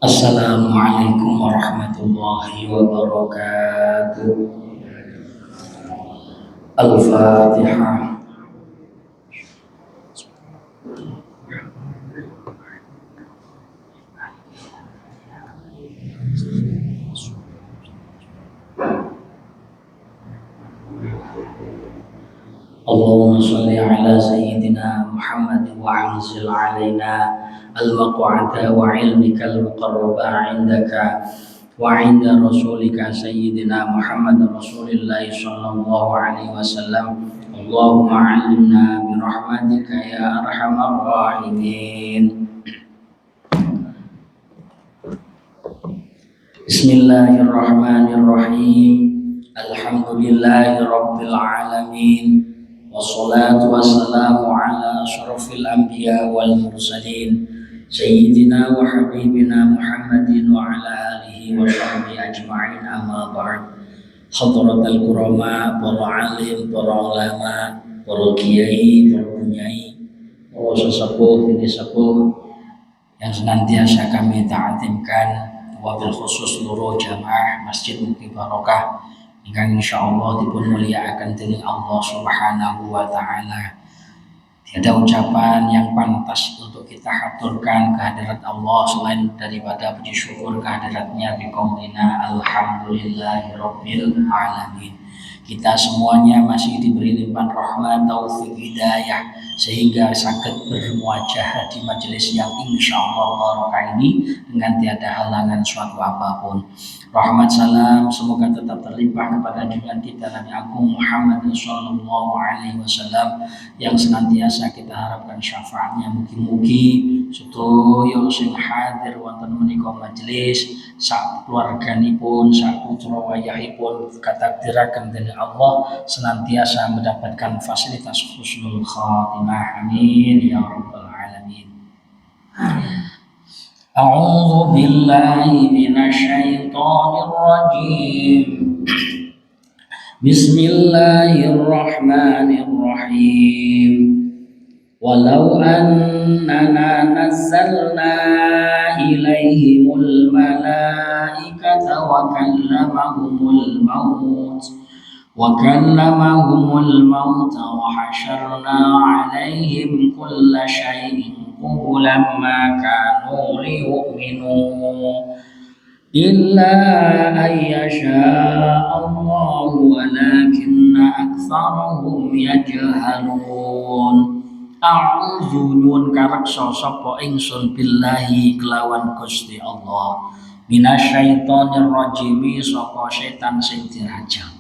Assalamualaikum warahmatullahi wabarakatuh. Al-Fatihah. Allahumma shalli ala sayyidina Muhammad wa anzil alaina al-maq'ada wa ilmika al-muqarraba indaka wa inda rasulika sayyidina Muhammad Rasulillah sallallahu alaihi wasallam. Allahumma alimna bi rahmatika ya arhamar rahimin. Bismillahirrahmanirrahim. Alhamdulillahi rabbil alamin. Wassalatu wassalamu ala asyrafil anbiya wal mursalin sayyidina wa habibina Muhammadin wa ala alihi wa sahbihi ajma'in, amma ba'd. Hadratal kurama, para alim, para ulama, para kiai, para bunyai, para sesepuh, ini sepuh yang senantiasa kami ta'atimkan, wabil khusus seluruh jamaah Masjid Muki Barokah ingkang insyaallah dipun mulyakaken dening Allah Subhanahu wa taala. Tiada ucapan yang pantas untuk kita haturkan kehadirat Allah selain daripada puji syukur kehadiratnya biqaulina alhamdulillahirabbil alamin. Kita semuanya masih diberi limpahan rahmat, taufik, hidayah sehingga sakit bermuajah di majelis yang insyaallah barokah ini dengan tiada halangan suatu apapun. Rahmat salam semoga tetap terlimpah kepada junjungan kita Nabi Agung Muhammad sallallahu alaihi wasallam yang senantiasa kita harapkan syafaatnya. Mugi-mugi sedaya sing hadir wonten menika majelis sak keluarganipun, sak putra wayahipun katakdiraken dening Allah senantiasa mendapatkan fasilitas husnul khatimah. Amin ya rabbal alamin. A'udzu billahi minasyaitonir rajim. Bismillahirrahmanirrahim. Walau annana nazzalna ilaihimul malaikata wa kallamahumul maut wa hasyarna alaihim kulla syai'in qubulan ma kanu liyu'minu illa ayyasha Allah walakinna aktsarahum yajhalun. A'udzu nyuwun kareksa sapa ingsun billahi kelawan Gusti Allah minasyaitonir rajim, saka setan sing dirajam.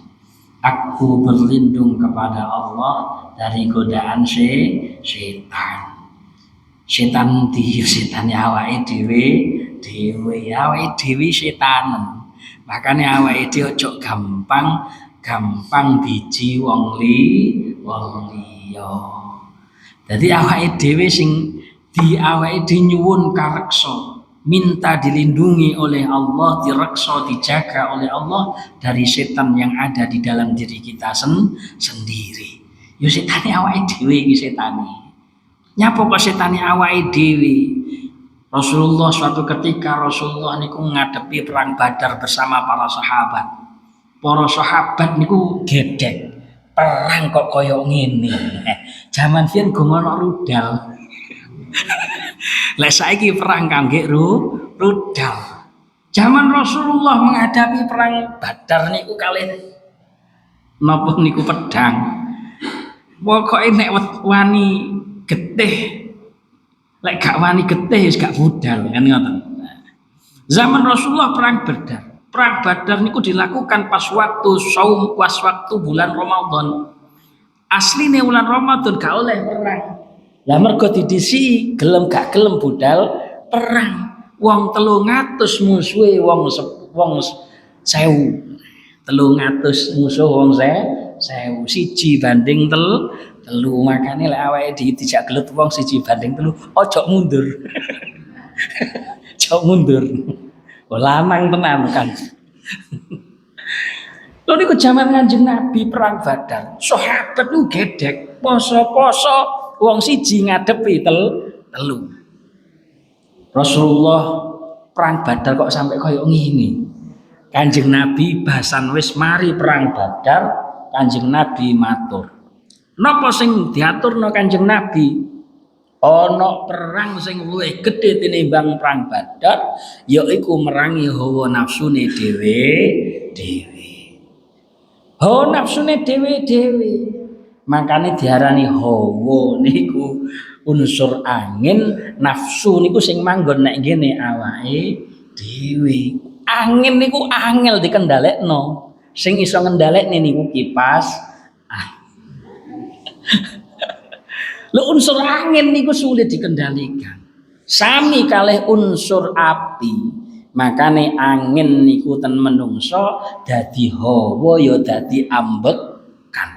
Aku berlindung kepada Allah dari godaan setan. Setan di setan awake dhewe awake dhewe setanen. Makane awake dhewe ojo gampang biji wong liya. Dadi awake dhewe sing di awake dhewe nyuwun kareksa, minta dilindungi oleh Allah, direksa, dijaga oleh Allah dari setan yang ada di dalam diri kita sendiri. Yo setane awake dhewe iki setane. Nyapa kok setane awake dhewe? Rasulullah suatu ketika Rasulullah niku ngadepi perang Badar bersama para sahabat. Para sahabat niku gedek. Perang kok koyo ngene. Zaman biyen go ngono rudal. Lek saiki perang kangge rudal. Zaman Rasulullah menghadapi perang Badar niku kalih napa niku pedang. Pokoke nek wani getih, lek gak wani getih wis gak budal kan ngoten. Zaman Rasulullah perang Badar. Perang Badar niku dilakukan pas waktu saum, pas waktu bulan Ramadan. Asline bulan Ramadan gak oleh perang. Lah mergo didisi gelem gak gelem budal perang. Wong 300 musuhe wong 1000. 300 musuh wong 1000. Siji banding telu. Makane lek awake dhewe dijak gelut wong 1:3 ojo mundur. Ojo mundur. Lanang tenan kan. Lho niku jaman Kanjeng Nabi perang Badar. Sahabat niku gedek, poso-poso wong siji ngadepi telu. Rasulullah perang Badar kok sampai koyo ngene. Kanjeng Nabi bahasan wis mari perang Badar, Kanjeng Nabi matur. Napa sing diaturno Kanjeng Nabi? Ana perang sing luwih gedhe tinimbang perang Badar, yaiku merangi hawa nafsune dhewe. Hawa nafsune dhewe. Makane diarani hawa niku unsur angin, nafsu niku sing manggon nek ngene awake dhewe. Angin niku angel dikendhalekno. Sing iso ngendhalekne niku kipas. Lho unsur angin niku sulit dikendalikan. Sami kalih unsur api. Makane angin niku ten menungso dadi hawa ya dadi ambekan.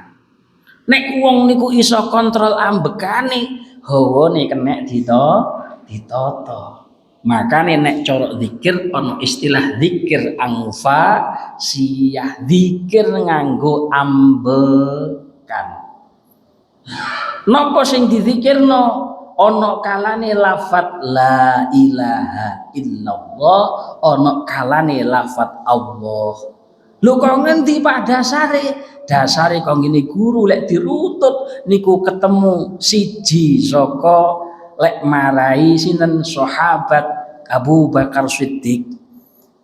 Nek wong niku iso kontrol ambekane, hawane kenek ditata. Makane nek cara zikir ana istilah zikir anfasiyah, zikir nganggo ambekan. Napa sing dizikirno? Ana kalane lafat la ilaha illallah, ana kalane lafat Allah. Lho kok ngendi Pak dasare? Dasare kok ngene guru lek dirutut niku ketemu siji saka lek marai sinten sahabat Abu Bakar Siddiq.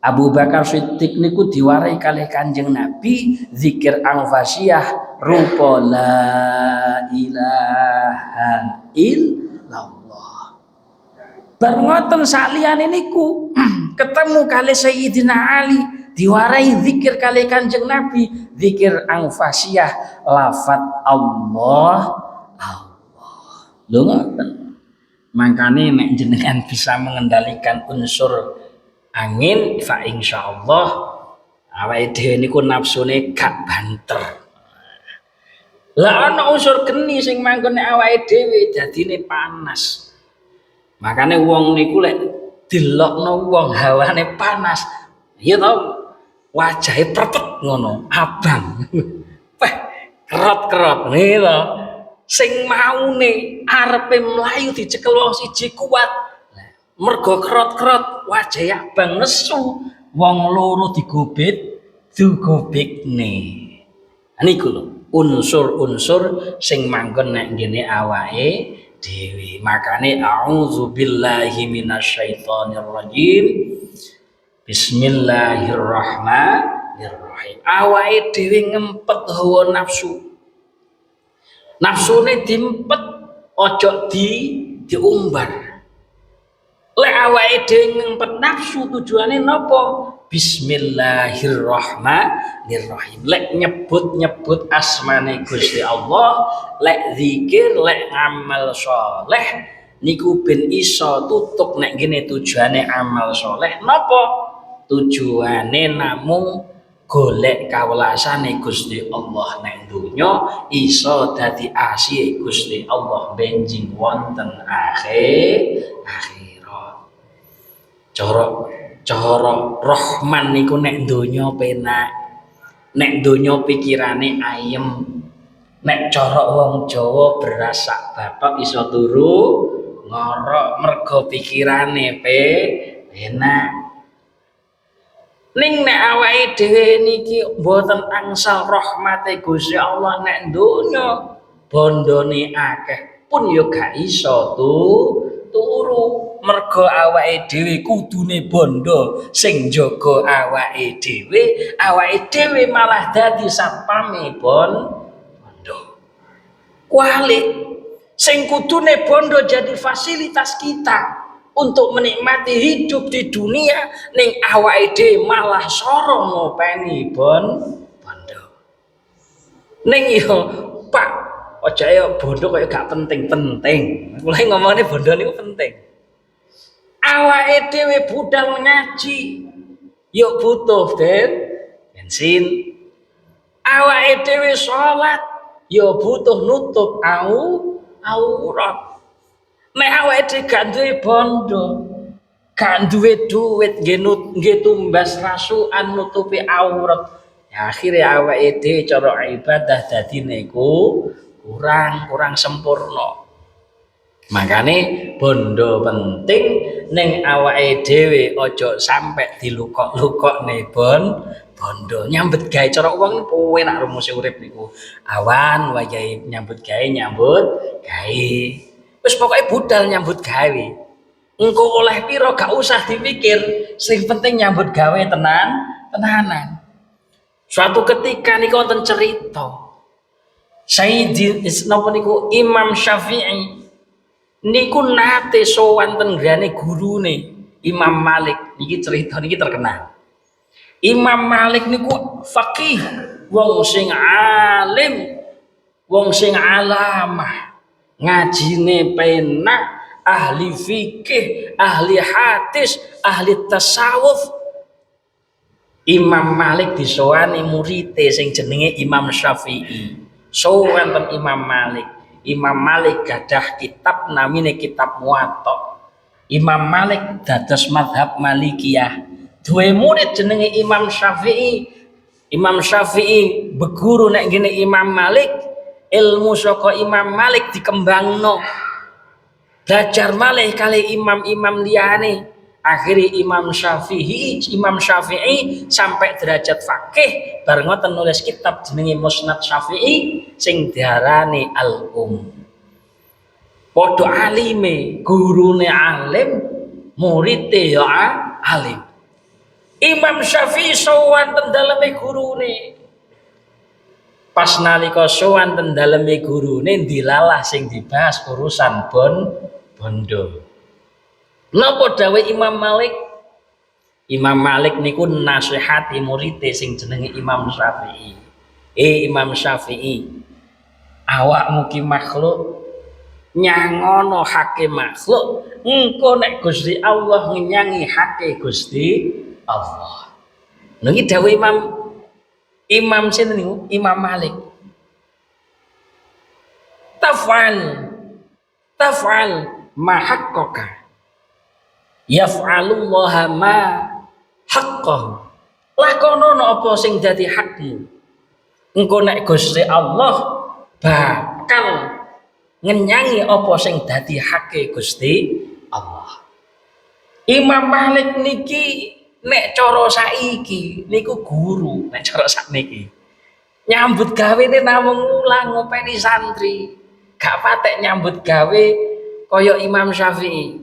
Abu Bakar Siddiq niku diwarai kalih Kanjeng Nabi zikir anfasiyah rupa la ilaha illallah. Bar ngoten saliyane niku ketemu kalih Sayyidina Ali diwarai zikir kalih Kanjeng Nabi zikir anfasiyah lafat Allah. Lho ngoten. Makane nek jenengan bisa mengendalikan unsur angin fa insyaallah awake dhewe niku nafsune gak banter. Lah ana unsur geni sing manggon nek awake dhewe dadine panas. Makane wong niku lek delokno wong hawane panas, ya to wajahe prepet ngono, abang. Wah, kerot-kerot ngene to. Sing maune arepe mlayu dicekel wong siji kuat. Mergo kerot-kerot wajah abang nesu, wong loro digobekne. Niku lho unsur-unsur sing manggon nek ngene awake dhewe. Makane a'udzubillahi minasyaitonir rajim. Bismillahirrahmanirrahim. Awake dhewe ngempet hawa nafsu. Nafsune diempet ojo diumbar. Lek awake dhewe ngempet nafsu tujuane napa? Bismillahirrahmanirrahim. Lek nyebut asmane Gusti Allah, lek zikir, lek amal saleh niku ben iso tutup nek ngene tujuane amal saleh napa? Tujuane namung golek kawelasane Gusti Allah nek donya iso dadi asih Gusti Allah benjing wonten akhirat. Cara Rahman niku nek donya penak, nek donya pikirane ayem, nek cara wong Jawa beras sak bapak iso turu ngorok mergo pikirane penak. Ning nek awake dhewe niki mboten angsal rahmate Gusti Allah nek donya bondone akeh pun ya gak iso turu mergo awake dhewe kudune bondo sing jaga awake dhewe malah dadi satpame bondo. Kualik sing kudune bondo jadi fasilitas kita untuk menikmati hidup di dunia ning awake dhewe malah sorong ngopeni bondo. Ning yo Pak, aja yo bondo kaya gak penting-penting. Mulai ngomongane bondo niku penting. Awake dhewe budal ngaji yo butuh bensin. Awake dhewe salat yo butuh nutup aurat. Nek awake dhewe gak duwe bondo, gak duwe duit nggih tumbas rasukan nutupi aurat, ya akhire awake dhewe cara ibadah dadi niku kurang sempurna. Makane bondo penting ning awake dhewe aja sampe dilukok-lukokne bondo nyambut gawe cara wong kowe nak rumuse urip niku awan wayahe nyambut gawe wis pokoke budal nyambut gawe engko oleh pira gak usah dipikir sing penting nyambut gawe tenanan suatu ketika niku wonten cerita Sayyidina napa niku Imam Syafi'i niku nate sowan ten grane gurune Imam Malik niki cerita niki terkenal. Imam Malik niku faqih, wong sing alim, wong sing alamah, ngajine penak, ahli fikih, ahli hadis, ahli tasawuf. Imam Malik disowani murite sing jenenge Imam Syafi'i. Sowan ten Imam Malik. Imam Malik gadah kitab namine kitab Muwatta. Imam Malik dados mazhab Malikiyah. Duwe murid jenenge Imam Syafi'i. Imam Syafi'i beguru nek ngene Imam Malik, ilmu saka Imam Malik dikembangno. Belajar malih kali imam-imam liyane. Akhirnya Imam Syafi'i sampai derajat fakih bareng ngoten nulis kitab jenenge Musnad Syafi'i sing diarani Padha alime, gurune alim, murite ya alim. Imam Syafi'i sowan ten daleme gurune. Pas nalika sowan ten daleme gurune dilalah sing dibahas urusan bondo. Napa dawuh Imam Malik? Imam Malik niku nasihati murite sing jenenge Imam Syafi'i. Imam Syafi'i, awakmu ki makhluk nyangono hake makhluk, engko nek Gusti Allah ngenyangi hake Gusti Allah. Niki dawuh Imam sinten niku? Imam Malik. Taf'al ma haqqaka. Yaf'alullaha ma haqqahu. Lakonono apa sing dadi hakmu. Engko nek Gusti Allah bakal ngenyangi apa sing dadi hake Gusti Allah. Imam Malik niki nek cara saiki niku guru, nek cara sakniki nyambut gawene namung ngulang ngopeni santri, gak patek nyambut gawe kaya Imam Syafi'i.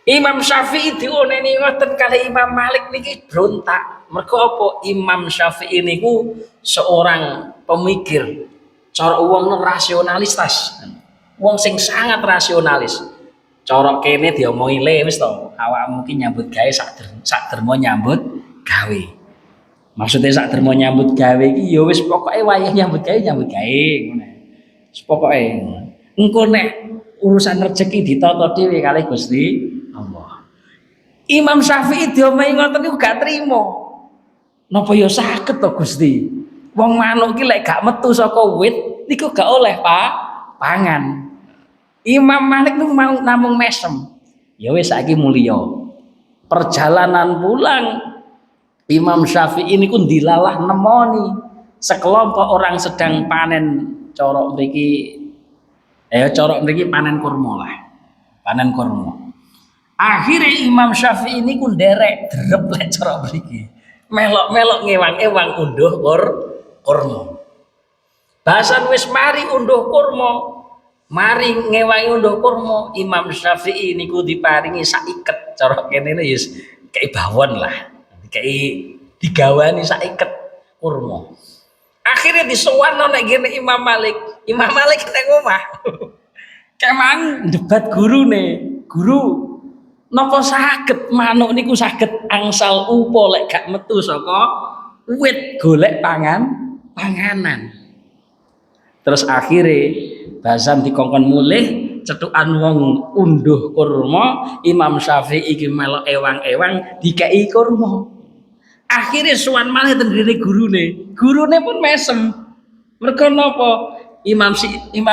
Imam Syafi'i dioneni ngoten kali Imam Malik niki berontak. Mergo apa? Imam Syafi'i niku seorang pemikir, cara wong rasionalis tas. Wong sing sangat rasionalis. Cara kene diomongi le wis to, awakmu ki nyambut gawe sak dermo nyambut gawe. Maksudnya sak dermo nyambut gawe iki ya wis pokoke wayah nyambut gawe ngono. Wis pokoke engko nek urusan rezeki ditata dhewe kali Gusti Allah. Imam Syafi'i diomongi ngoten niku gak trimo. Napa ya saged to Gusti? Wong manuk ki lek gak metu saka wit niku gak oleh pangan. Imam Malik niku mau namung mesem. Ya wis saiki mulya. Perjalanan pulang Imam Syafi'i niku dilalah nemoni sekelompok orang sedang panen corok mriki panen kurma lah. Panen kurma. Akhirnya Imam Syafi'i niku nderek drep lek corok mriki. Melok-melok ngewang-ewang unduh kurma. Bahasan wis mari unduh kurma. Mari ngewangi unduh kurma, Imam Syafi'i niku diparingi saiket cara kene ya kei bawon lah. Kei digawani saiket kurma. Akhirnya disowanno nek ngene Imam Malik. Imam Malik nek omah. Kemang debat gurune. Guru, napa saged manuk niku saged angsal upa lek gak metu saka wit golek panganan. Terus akhirnya bahasan dikongkon mulih cetukan wong unduh kurma, Imam Syafi'i iki melok ewang-ewang dikei kurma. Akhirnya suwan malih ten gurune pun mesem. Mergo napa? Imam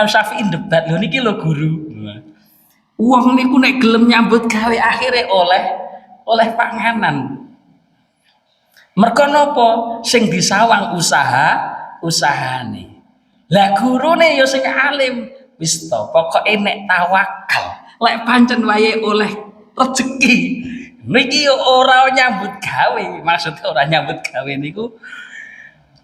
Syafi'i debat lho niki lho guru. Wong niku nek gelem nyambut gawe akhirnya oleh panganan. Mergo napa? Sing disawang usahane. Lah gurune ya sing alim, Wis to, pokoke nek tawakal, lek pancen wae oleh rezeki. Niki ora nyambut gawe, maksudnya ora nyambut gawe niku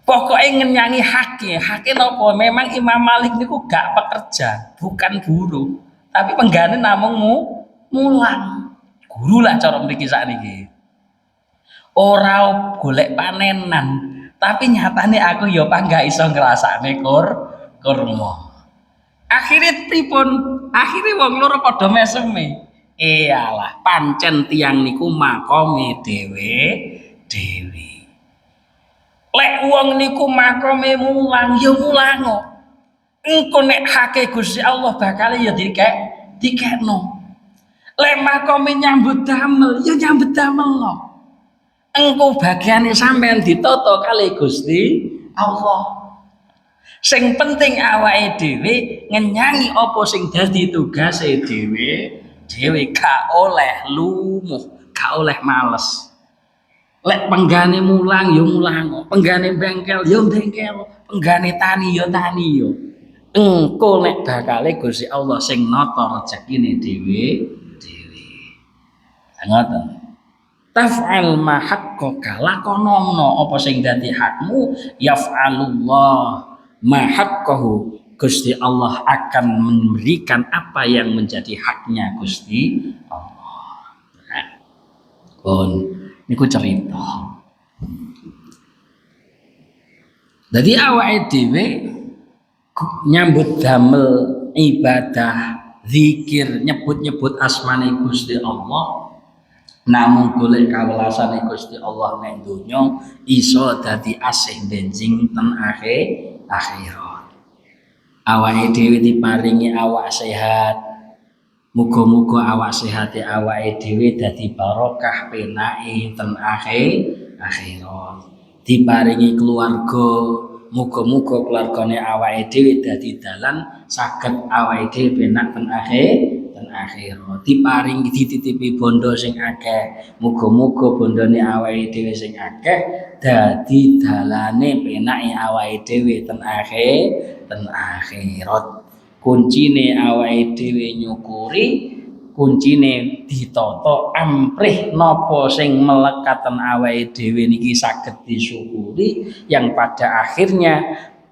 pokoknya ngenyangi hake. Hake nopo? Memang Imam Malik niku gak pekerja, bukan buruh, tapi penggane namung mulang. Guru lah cara mriki sakniki. Ora golek panenan, tapi nyatane aku ya gak iso ngrasakne kurma. Akhirnya pripun? Akhirnya wong loro padha meseme. Iyalah, pancen tiyang niku makome dhewe. Lek wong niku makome mulang ya mulango. Engko nek hake Gusti Allah bakal ya dikekno. Lek makome nyambut damel ya nyambut damel no. Engko bagiane sampean ditata kali Gusti Allah. Sing penting awake dhewe ngenyangi apa sing dadi tugase dhewe gak oleh lumuh, gak oleh males. Lek penggane mulang ya mulang, penggane bengkel ya bengkel, penggane tani ya tani ya. Engko nek bakale Gusti Allah sing nata rezekine dhewe. Ngoten. Taf'al ma haqqaka, lakonono apa sing dadi hakmu, yaf'alullah ma haqqahu, Gusti Allah akan memberikan apa yang menjadi haknya Gusti Allah. Pun niku cerita. Jadi awake dhewe nyambut damel ibadah, zikir, nyebut-nyebut asmane Gusti Allah, namung golek kawelasane Gusti Allah ning donya iso dadi asih benjing ten akhirat. Awake dhewe diparingi awak sehat. Muga-muga awak sehate awake dhewe dadi barokah penake ten akhirat. Diparingi keluarga, muga-muga keluargane awake dhewe dadi dalan saged awake dhewe penak ten akhirat. Diparingi dititipi bondo sing akeh, muga-muga bondone awake dhewe sing akeh dadi dalane penake awake dhewe ten akhirat. Kuncine awake dhewe nyukuri, kuncine ditata amprih napa sing melekaten awake dhewe niki saged disyukuri, yang pada akhirnya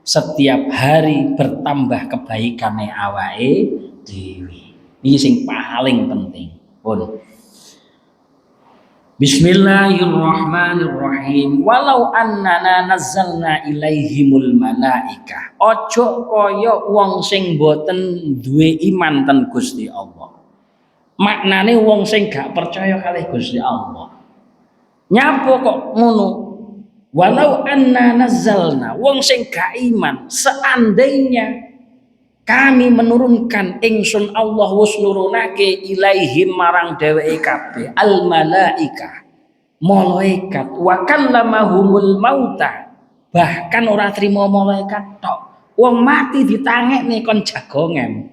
setiap hari bertambah kebaikannya awake dhewe. Ini sing paling penting. Pun Bismillahirrahmanirrahim. Walau annana nazzalna ilaihimul malaika. Ojo kaya wong sing boten duwe iman ten Gusti Allah. Maknane wong sing gak percaya kalih Gusti Allah. Nyapa kok ngono? Walau anna nazzalna, wong sing gak iman, seandainya kami menurunkan ingsun Allah wis nurunake ilaihim marang dheweke kabeh al malaika, malaikat, wa kallamahumul mauta, bahkan ora trimo malaikat tok, wong mati ditangekne kon jagongan.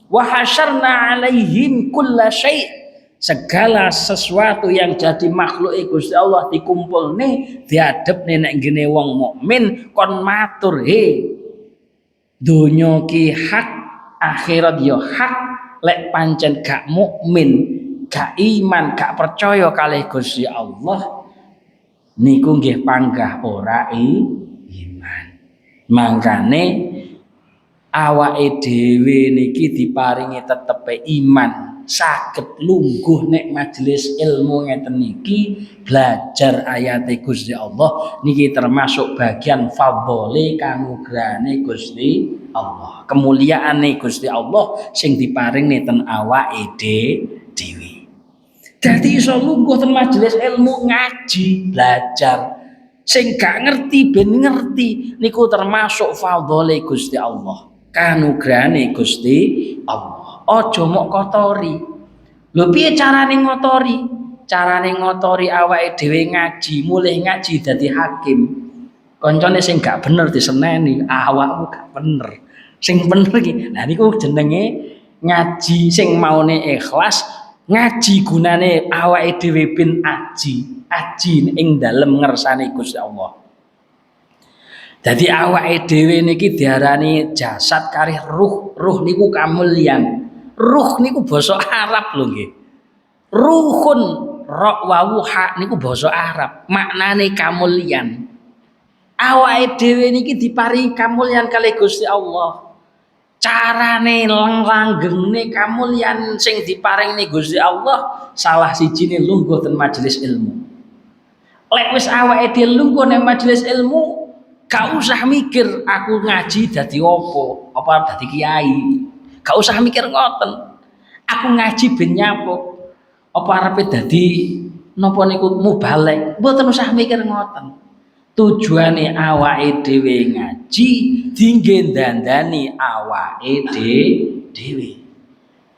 Wa hasyarna alaihim kullasyai, segala sesuatu yang jadi makhluk Gusti Allah dikumpulne diadepne nek ngene wong mukmin kon matur, he dunya ki hak, akhirat yo hak. Lek pancen gak mukmin, gak iman, gak percaya kalih Gusti Allah niku nggih panggah ora iman. Mangkane awake dhewe niki diparingi tetepe iman, saged lungguh nek majelis ilmu ngeten niki, belajar ayat Gusti Allah niki termasuk bagian fadhole kanugrahane Gusti Allah, kemuliaane Gusti Allah sing diparingi ten awake dhewe. Dadi iso lungguh ten majelis ilmu, ngaji, belajar, sing gak ngerti ben ngerti, niku termasuk fadhole Gusti Allah, kanugrahane Gusti Allah. Aja mok kotori. Lho piye carane ngotori? Carane ngotori awake dhewe ngaji, mulih ngaji dadi hakim. Kancane sing gak bener diseneni, awakmu gak bener. Sing bener iki. Lah niku jenenge ngaji sing maune ikhlas, ngaji gunane awake dhewe ben aji ing dalem ngersane Gusti Allah. Dadi awake dhewe niki diarani jasad kali ruh. Ruh niku kamulyan. Ruh niku basa Arab lho nggih. Ruhun ra wa wuha niku basa Arab. Maknane kamulyan. Awake dhewe niki diparingi kamulyan kali Gusti Allah. Carane langgengne kamulyan sing diparingi Gusti Allah salah sijine lungguh ten majelis ilmu. Lek wis awake dhewe lungguh nang majelis ilmu, gak usah mikir aku ngaji dadi apa dadi kiai. Gak usah mikir ngoten. Aku ngaji ben nyapuk. Apa arepe dadi napa niku mubalek. Mboten usah mikir ngoten. Tujuane awake dhewe ngaji dinggo dandani awake dhewe.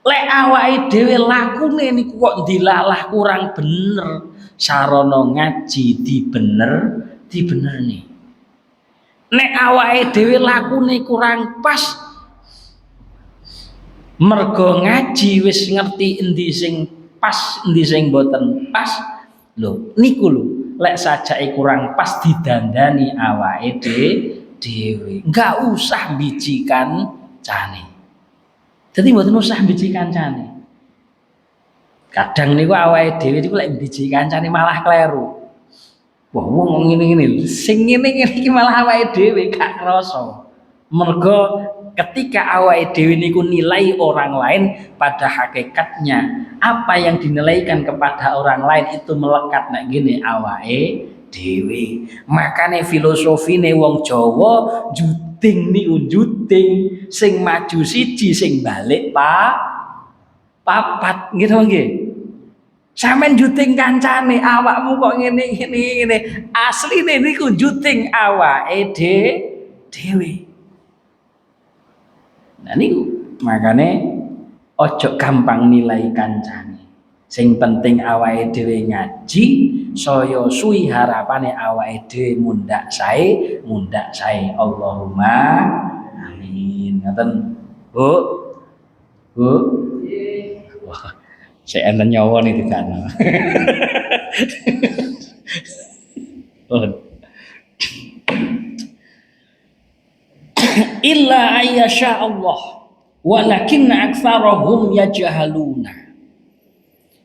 Lek awake dhewe lakune niku kok dilalah kurang bener, sarana ngaji dibenerni. Nek awake dhewe lakune kurang pas, mergo ngaji wis ngerti endi sing pas, endi sing boten pas. Lho, niku lho, lek sajake kurang pas didandani awake dhewe. Enggak usah biji kancane. Dadi mboten usah biji kancane. Kadang niku awake dhewe niku lek biji kancane malah kleru. Wah, wong ngene-ngene sing ngene-ngene iki malah awake dhewe gak krasa. Mergo ketika awake dhewe niku nilai orang lain, pada hakikatnya apa yang dinilaikan kepada orang lain itu melekat nek gini awake dhewe. Makane filosofine wong Jawa juting niku juting sing maju siji sing balik papat gitu nggih. Sampeyan juting kancane awakmu kok ngene. Asline niku juting awake dhewe. Nah niku makane ojo gampang nilai kancane. Sing penting awake dhewe ngaji, saya suwi harapane awake dhewe mundak sae. Allahumma amin. Ngoten. Bu. Wah, saya enten nyawa nih didakno. Illa ayyasha Allah walakinna aktsarahum yajhaluna.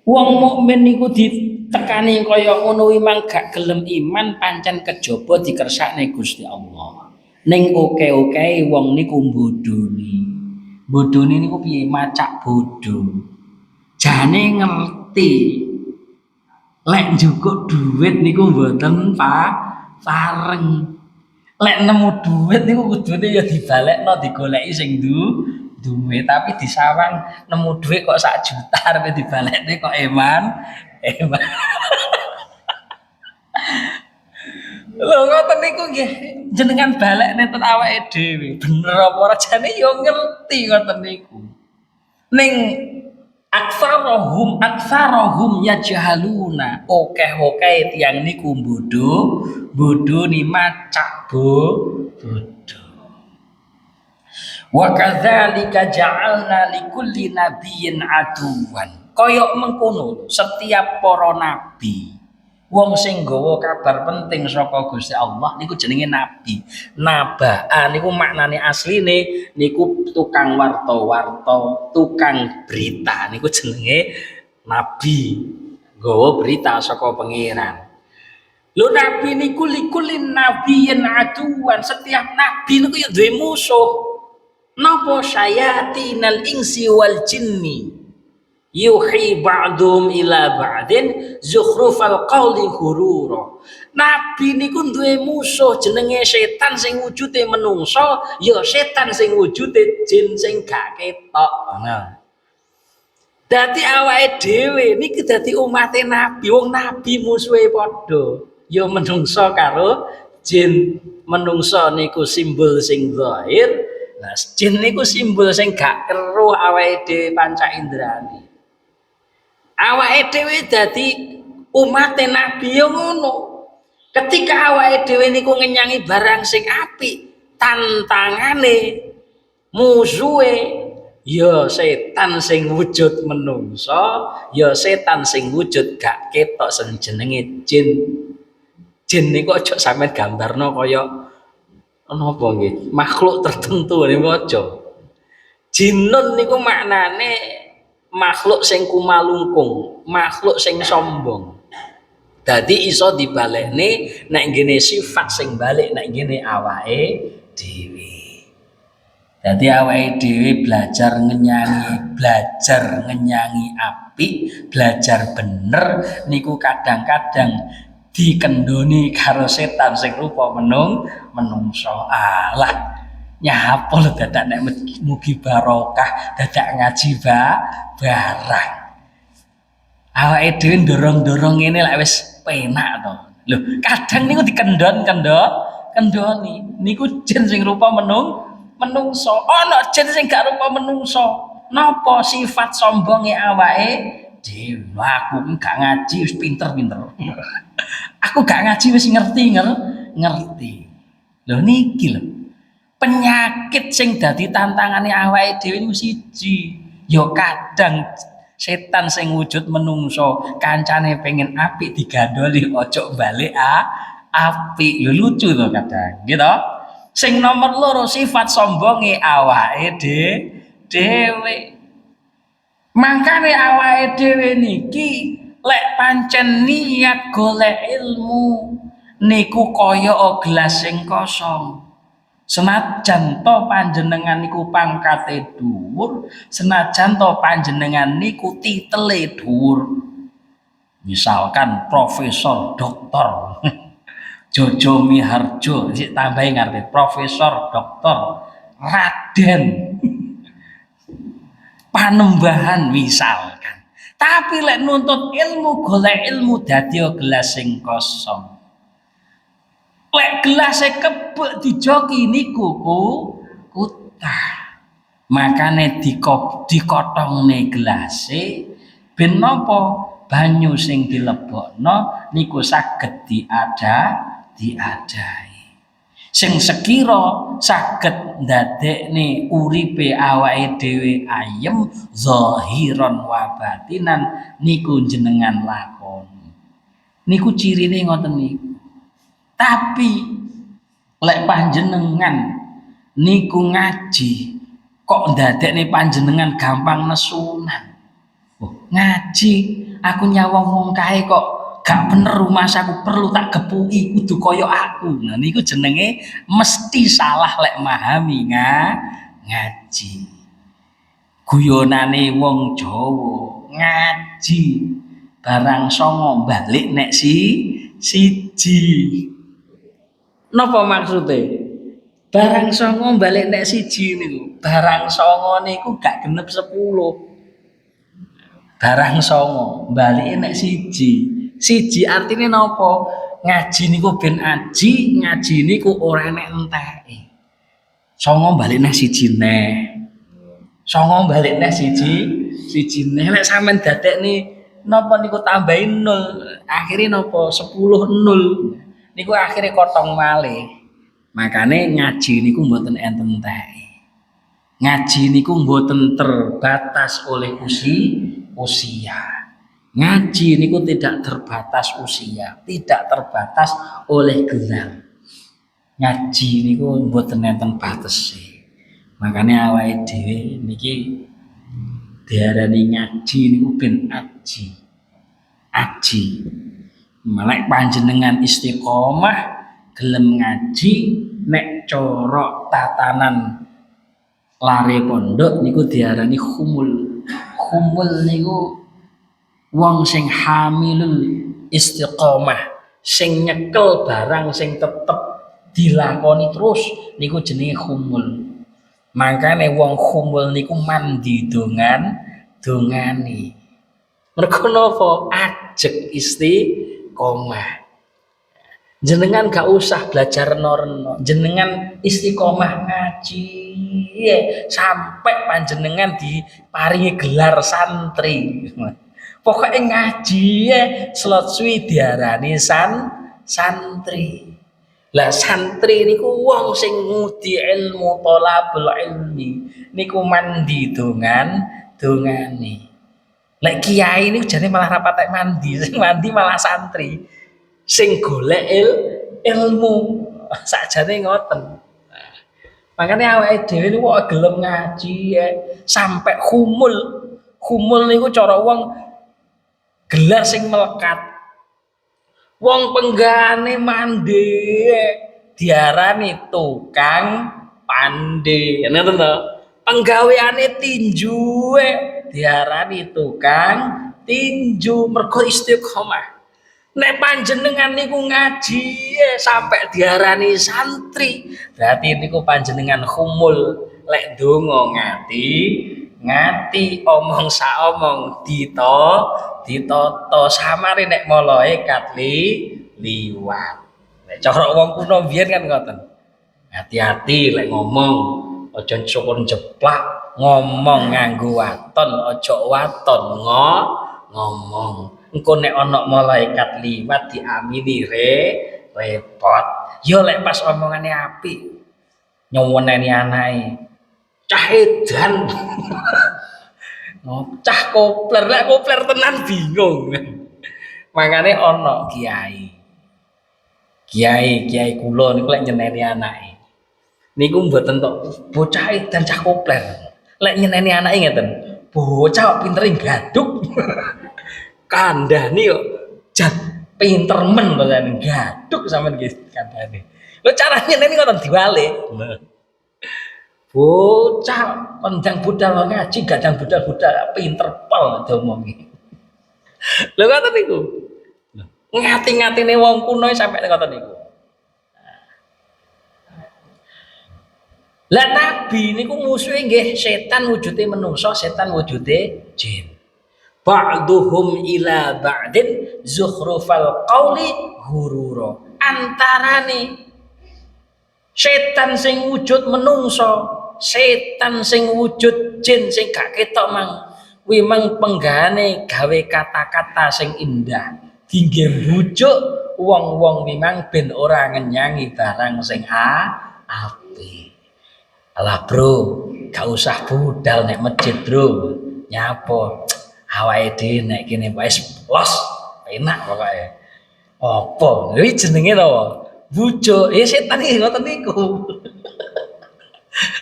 Wong mukmin niku ditekani kaya ngono memang gak gelem iman pancen kejaba dikersakne Gusti Allah. Ning oke-oke wong niku bodoni. Bodoni niku piye? Macak bodho. Jane ngerti lek njukuk duit niku mboten pareng. Lek nemu duit niku kudune ya dibalekno digoleki sing duwe, tapi disawang nemu duit kok 1 juta arep dibalekne kok eman. Lho ngoten niku nggih jenengan balekne ten awake dhewe. Bener apa ora jane ya ngerti ngoten niku. Ning aktsarahum yajhaluna. Okeh tiyang niku bodho ni macak bodho. Wa kadzalika ja'alna likulli nabiyyin aduwan. Kaya mengkono setiap para nabi. Wong sing nggawa kabar penting saka Gusti Allah niku jenenge nabi. Nabaa niku maknane asline niku tukang warta-warta, tukang berita niku jenenge nabi. Nggawa berita saka pangeran. Lho nabi niku likulin nabiyyin aduwan, setiap nabi niku ya duwe musuh. Napa syayatinal insi wal jinni yuhi ba'dhum ila ba'din zukhrufal qawli ghurura. Nabi niku duwe musuh jenenge setan sing wujude menungso, ya setan sing wujude jin sing gak ketok. Nah. Dadi awake dhewe niki dadi umate nabi, wong nabi musuhe padha. Ya menungso karo jin. Menungso niku simbol sing zahir, nah jin niku simbol sing gak keruh awake dhewe panca indrani. Awake dhewe dadi umate nabi yo ngono. Ketika awake dhewe niku ngenyangi barang sing apik, tantangane musuhe ya setan sing wujud menungso, ya setan sing wujud gak ketok sing jenenge jin. Jin niku aja sampean gambarno kaya Napa nggih? Makhluk tertentu nih waca. Jinun niku maknane makhluk sing kumalungkung, makhluk sing sombong. Dadi iso dibalekne nek ngene sifat sing balik nek ngene awake dhewe. Dadi awake dhewe belajar ngenyangi apik, belajar bener niku kadang-kadang dikendoni karo setan sing rupa menungso. Alah, nyapa lho dadak nek mugi barokah dadak ngaji barang. Awake dhewe ndorong-ndorong ngene lek wis penak to. Lho, kadang niku kendoni. Niku jin sing rupa menungso. Ana jin sing gak rupa menungso. Napa sifat sombonge awake dhewe. Aku gak ngaji wis pinter-pinter. Aku gak ngaji wis ngerti. Lho niki lho. Penyakit sing dadi tantangane awake dhewe niku siji. Ya kadang setan sing wujud menungso kancane pengen apik digandoli ojo balik apik. Lho lucu to kadang gitu. Sing nomor loro sifat sombonge awake dhewe. Makane awake dhewe niki lek pancen niat golek ilmu niku kaya gelas sing kosong. Senajan to panjenengan niku pangkate dhuwur, senajan to panjenengan niku titele dhuwur. Misalkan profesor doktor Jojo Miharjo, sik tambahi ngarepe profesor doktor Raden Panembahan misalkan. Tapi lek nuntut ilmu, golek ilmu dadi gelas sing kosong. Lek gelase kebek dijoki niku kutah. Makane dikotongne gelase ben napa banyu sing dilebokno niku saged diadai. Sing sekira saged ndadekne uripe awake dhewe ayem zahiran wa batinan niku jenengan lakoni. Niku cirine ngoten niku. Tapi lek panjenengan niku ngaji kok ndadekne panjenengan gampang nesunan. Oh, ngaji aku nyawang wong kae kok gak bener rumah aku perlu tak gepuki kudu kaya aku. Nah niku jenenge mesti salah lek memahami ngaji. Guyonane wong Jawa ngaji barang songo balik nek siji. Napa maksude? Barang songo balik nek siji niku. Barang songo niku gak genep 10. Barang songo balik nek siji. Siji artine napa? Ngaji niku ben aji, ngaji niku ora nek enteke. Songo balik nek siji neh. Songo balik nek siji neh. Lek sampean dadekne napa niku tambahin 0, akhire napa 10 0. Niku akhirnya kotong malih. Makane ngaji niku mboten enten enteke. Ngaji niku mboten terbatas oleh usia. Ngaji niku tidak terbatas usia, tidak terbatas oleh gelar. Ngaji niku mboten enten batese. Makane awake dhewe niki diarani ngaji niku ben aji. Malek panjenengan istiqomah gelem ngaji nek cara tatanan lare pondok niku diarani khumul. Khumul niku wong sing hamilul istiqomah, sing nyekel barang sing tetep dilakoni terus niku jenenge khumul. Makane wong khumul niku mandi dongane. Mergo napa? Ajeg istiqomah. Jenengan gak usah belajar reno-reno, jenengan istiqomah ngaji sampai panjenengan diparingi gelar santri. Pokoknya ngaji selot suwi diarani santri. Lah santri niku wong sing ngudi ilmu, thalabul ilmi niku mandi dongane. Lek kiai niku jane malah rapatek mandi, sing mandi malah santri. Sing golek ilmu sakjane ngoten. Makanya awake dhewe niku kok gelem ngaji ya, sampai humul. Humul niku cara wong gelar sing melekat. Wong penggane mande diarani tukang pande. Ngoten to. Penggaweane tinju diarani tukang tinju mergo istiqomah. Nek panjenengan niku ngaji sampai diarani santri, berarti niku panjenengan humul. Lek donga ngati omong saomong ditoto samare nek malaikat liwat. Nek cara wong kuno biyen kan ngoten. Hati-hati lek ngomong, aja syukur jeplak, ngomong nganggo waton, aja waton ngomong. Engko nek ana malaikat liwat diamini repot. Yo lek pas omongane apik nyuwuneni anake. Cah edan. Cah kopler, lek kopler tenan bingung. Makane ana kiai kula niku lek nyeneni anake. Niku mboten tok bocah edan cah kopler. Lek nyeneni anake ngeten. Bocah pintere gaduk. Kandhane yo jan pinter men to jan gaduk sampean nggih kandhane. Lho carane nyeneni ngoten diwalik. Bocah kondang budal ngaji gadang budal-budal pinter pol diomongi. Lho ngoten niku. Ngati-ngatine wong kuno sampe ngoten niku. Lah nabi niku musuhe nggih setan wujude menungso, setan wujude jin. Ba'duhum ila ba'din zukhrufal qauli ghurura. Antarane setan sing wujud menungso, setan sing wujud jin sing gak ketok mang kuwi mang penggane gawe kata-kata sing indah dingge bujuk wong-wong memang ben ora ngenyangi barang sing apik. Alah bro, gak usah budal nek masjid bro, nyapo awake dhewe nek kene wis los enak pokoke. Apa? Iki jenenge to bujuk. Ya setan iki ngoten niku.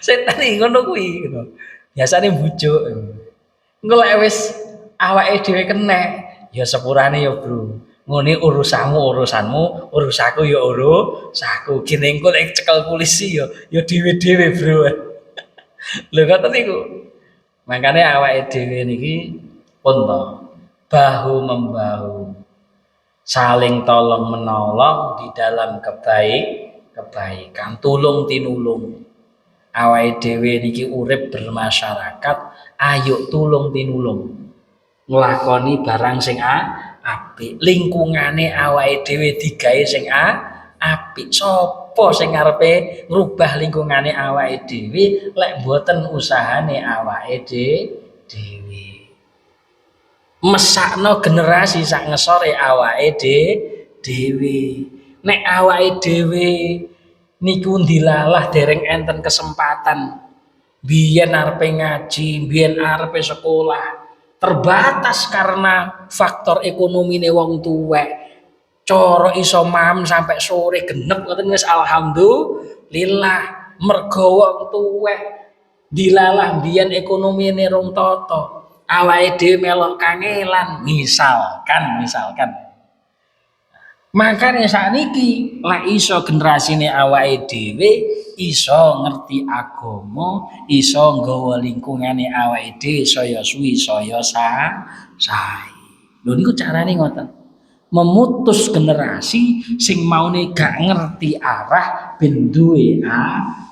Setan iki ngono kuwi gitu. Biasane bujuk. Engko lek wis awake dhewe kenek, ya sepurane ya, Bro. Ngene urusanmu, urusaku ya urusaku. Gene engko lek cekel polisi ya dhewe-dhewe, Bro. Lho ngoten niku. Makane awake dhewe niki pun to bahu membahu, saling tolong menolong di dalam kebaikan, tulung tinulung. Awake dhewe niki urip bermasyarakat, ayo tulung tinulung, nglakoni barang sing apik. Lingkungane awake dhewe digawe sing apik. Sapa sing ngarepe ngrubah lingkungane awake dhewe lek mboten usahane awake dhewe. Mesakno generasi sak ngesore awake dhewe. Nek awake dhewe niku ndilalah dereng enten kesempatan. Biyen arepe ngaji, biyen arepe sekolah, terbatas karena faktor ekonomine wong tuwek. Cara iso mam sampai sore genep ngoten wis alhamdulillah. Mergo wong tuwek dilalah biyen ekonomine rong tata. Awake dhewe melok kangelan misalkan makanya sakniki lek iso generasine awake dhewe iso ngerti agama, iso nggawa lingkungane awake dhewe saya suwi saya sae. Lho niku carane ngoten. Memutus generasi sing maune gak ngerti arah ben duwe arah.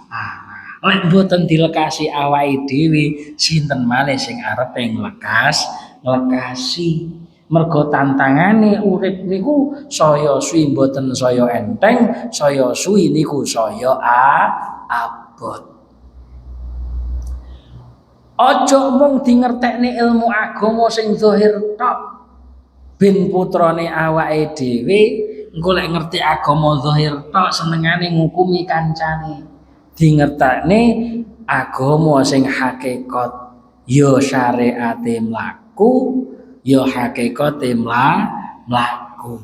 Lek mboten dilekasi awake dhewe, sinten malih sing arepe nglekasi. Mergo tantangane urip niku saya suwi mboten saya enteng, saya suwi niku saya abot. Aja mung dingertekne ilmu agama sing zahir tok. Ben putrane awake dhewe engko lek ngerti agama zahir tok senengane ngukumi kancane. Dingertakne agama sing hakikat ya syariate mlaku ya hakikate mlaku.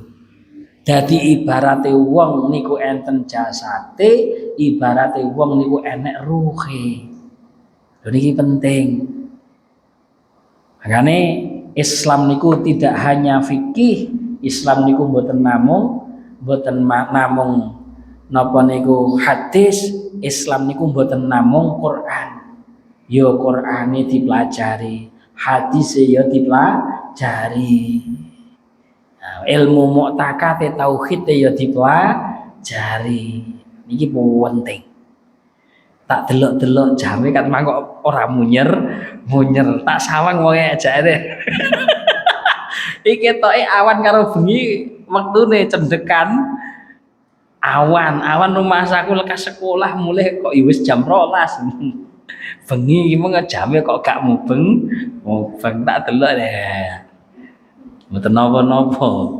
Dadi ibarate wong niku enten jasate, ibarate wong niku enek ruhe. Lho niki penting. Makane Islam niku tidak hanya fikih, Islam niku mboten namung napa niku hadis, Islam niku mboten namung Quran. Ya Qur'ane dipelajari, hadis ya dipelajari. Ilmu mu'takate tauhid ya dipelajari. Niki penting. Tak delok-delok jame kan mangkok ora munyer. Tak sawang wong ajare. Iki ketoke awan karo bengi wektune cendekan awan rumah aku lekas sekolah mulai kok wis jam 12. Bengi iki mung jame kok gak mubeng tak delok deh. Mboten napa-napa.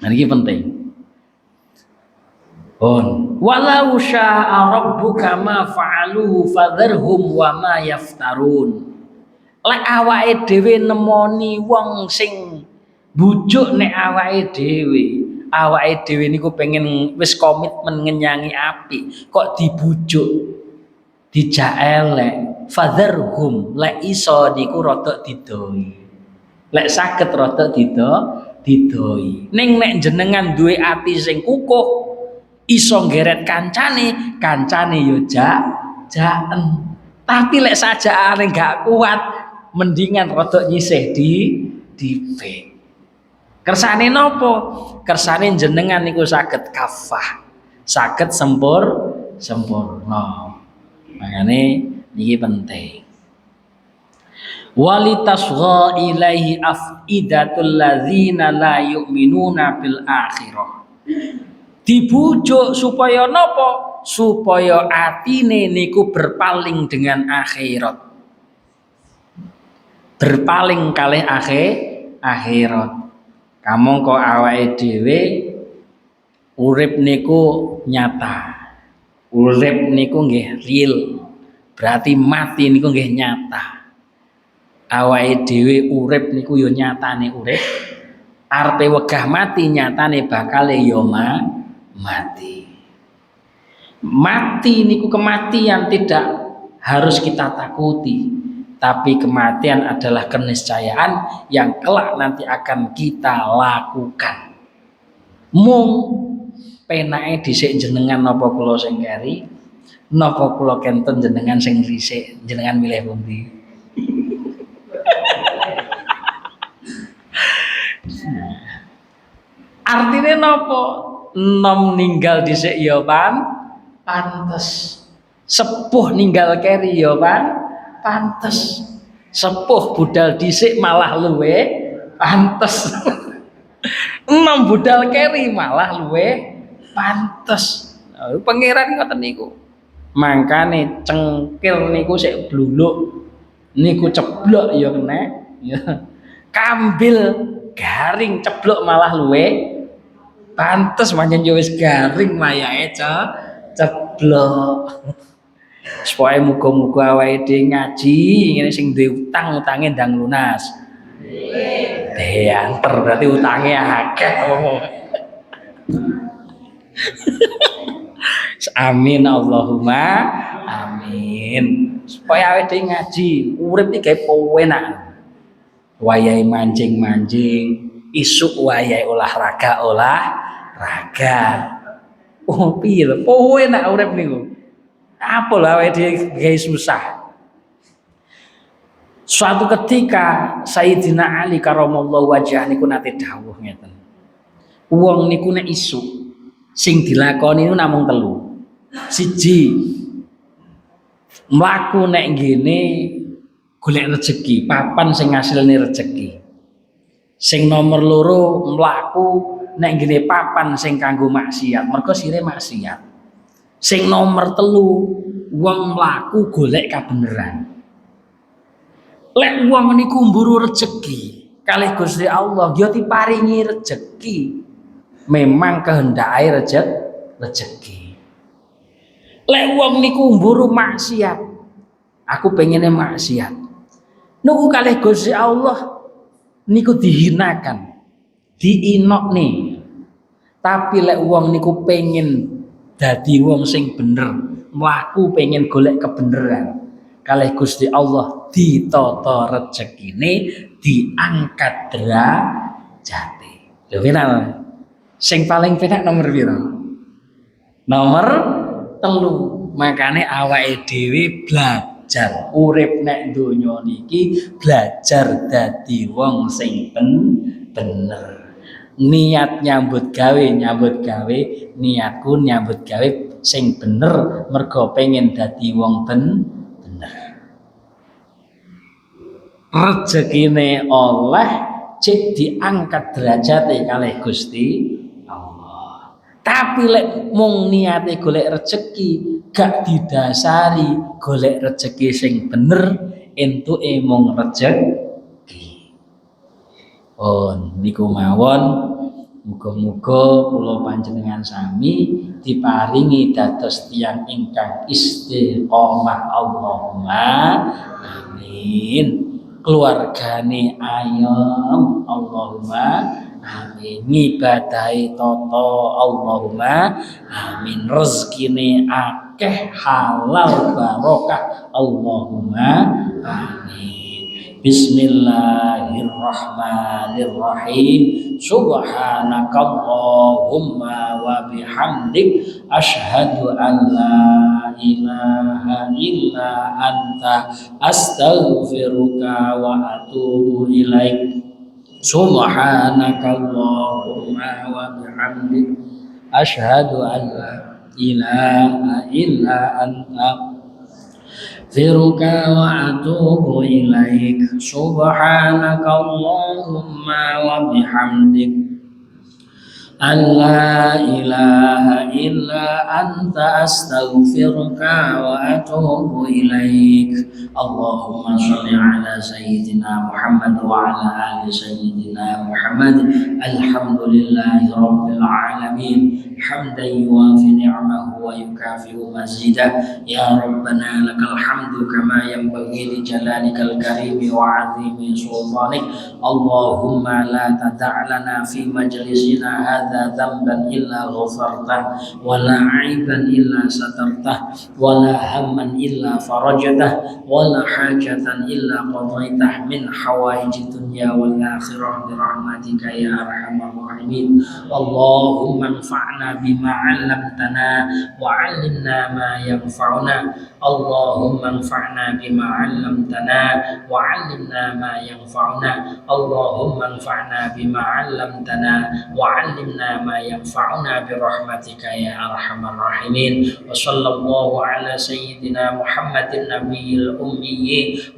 Nah iki penting. Walau syaa rabbuka ma fa'aluhu fadharhum wa ma yaftarun. Lek awake dhewe nemoni wong sing bujuk nek awake dhewe niku pengen wis komitmen ngenyangi api kok dibujuk dijak elek fadharhum lek iso niku rada didoi. Lek saged rada didoi. Ning nek jenengan duwe ati sing kukuh, iso nggeret kancane yo jaken. Tapi lek sajaane gak kuat, mendingan rada nyisih di fake. Kersane napa? Kersane jenengan niku saged kafah. Saged sempurna. Makane niki penting. Walitasgha ilaihi afidatul ladzina la yu'minuna bil akhirah. Dibujuk supaya napa? Supaya atine niku berpaling dengan akhirat. Berpaling kalih akhirat. Kamangka awake dhewe urip niku nyata. Urip niku nggih real. Berarti mati niku nggih nyata. Awake dhewe urip niku ya nyatane urip, arepe wegah mati nyatane bakale ya mati. Mati niku kematian tidak harus kita takuti, tapi kematian adalah keniscayaan yang kelak nanti akan kita lakukan. Mung penake dhisik jenengan napa kula sing keri, napa kula kenten jenengan sing dhisik, jenengan milih pundi? Artinya napa? Nom ninggal dhisik ya pantes. Sepuh ninggal keri ya pantes. Sepuh budal dhisik malah luwe pantes. Nom budal keri malah luwe pantes. Pangeran ngoten niku. Mangkane cengkil niku sik bluluk. Niku ceblok ya kena. Ya. Kambil garing ceblok malah luwe pantes pancen yo wis garing wayahe ceblok. Supaya muga-muga awake dhewe ngaji ngene sing duwe utang-utange ndang lunas. Dianter berarti utange akeh. Amin Allahumma amin. Supaya awake dhewe ngaji, urip iki gawe penak. Wayahe mancing-mancing, isuk wayahe olahraga. Oh piye lho, kowe nek urip niku. Apa lho awake dhewe gawe susah. Suatu ketika Sayyidina Ali karamallahu wajhah niku nate dawuh ngeten. Wong niku nek isuk sing dilakoni niku namung telu. Siji, mlaku nek ngene golek rezeki, papan sing ngasilne rezeki. Sing nomor loro mlaku nek ngene papan sing kanggo maksiat, mergo sire maksiat. Sing nomor telu wong mlaku golek kabeneran. Lek wong niku mburu rezeki kalih Gusti Allah ya diparingi rezeki. Memang kehendake rezeki. Lek wong niku mburu maksiat, aku pengennya maksiat. Niku kalih Gusti Allah niku dihinakan, diinokne. Tapi lek wong niku pengen dadi wong sing bener, mlaku pengen golek kebenaran kalih Gusti Allah, ditata rezekine, diangkat derajate. Lho pinak. Sing paling penak nomor piro? Nomor 3. Makane awake dhewe belajar urip nek donya niki, belajar dadi wong sing bener. Niat nyambut gawe, niatku nyambut gawe sing bener mergo pengen dadi wong bener. Rezekine oleh cek diangkat derajate kalih Gusti Allah. Tapi lek mung niate golek rezeki gak didasari golek rezeki sing bener, entuke mung rezeki. Niku mawon, muga-muga kula panjenengan sami diparingi dados tiyang ingkang istiqomah, Allahumma amin. Keluargane ayem, Allahumma amin. Ngibadahi tata, Allahumma amin. Rezekine akeh, halal barokah, Allahumma amin. Bismillahirrahmanirrahim. Subhanakallahumma wa bihamdik, asyhadu an la ilaha illa anta, astaghfiruka wa atubu ilaik. Subhanakallahumma wa bihamdik, asyhadu an la ilaha illa anta, astaghfiruka wa atubu ilaik. Subhanakallahumma wa bihamdik, an la ilaha illa anta, astaghfiruka wa atubu ilaik. Allahumma sholli ala sayyidina Muhammad wa ala ali sayyidina Muhammad. Alhamdulillahi rabbil alamin, hamdan yuwafi ni'amahu wa yukafi'u mazidah. Ya Rabbana lakal hamdu kama yanbaghi li jalalikal karimi wa 'azimi sultanik. Allahumma la tada' lana fi majlisina hadza dhanban illa ghafartah, wa la 'aiban illa satartah, wa la hamman illa farajtah, wa la hajatan illa qadaitah min hawaijid dunya wal akhirah bi rahmatika ya arhamar rahimin. Allahumma anfa'na bima 'allamtana wa 'allimna ma yanfa'una. Allahumma anfa'na bima 'allamtana wa 'allimna ma yanfa'una. Allahumma anfa'na bima 'allamtana wa 'allimna ma yanfa'una bi rahmatika ya arhamar rahimin. Wa sallallahu ala sayyidina Muhammadin nabiyil ummi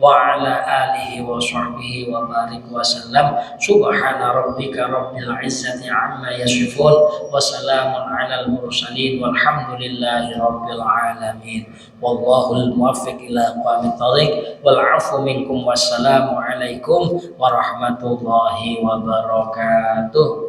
wa ala alihi wa sahbihi wa barik wa sallam. Subhana rabbika rabbil izzati amma yasifun, wa salamun alal mursalin, walhamdulillahi rabbil alamin. Wallahul muwaffiq ila aqwamit thariq, wal 'afu minkum, wassalamu alaikum warahmatullahi wabarakatuh.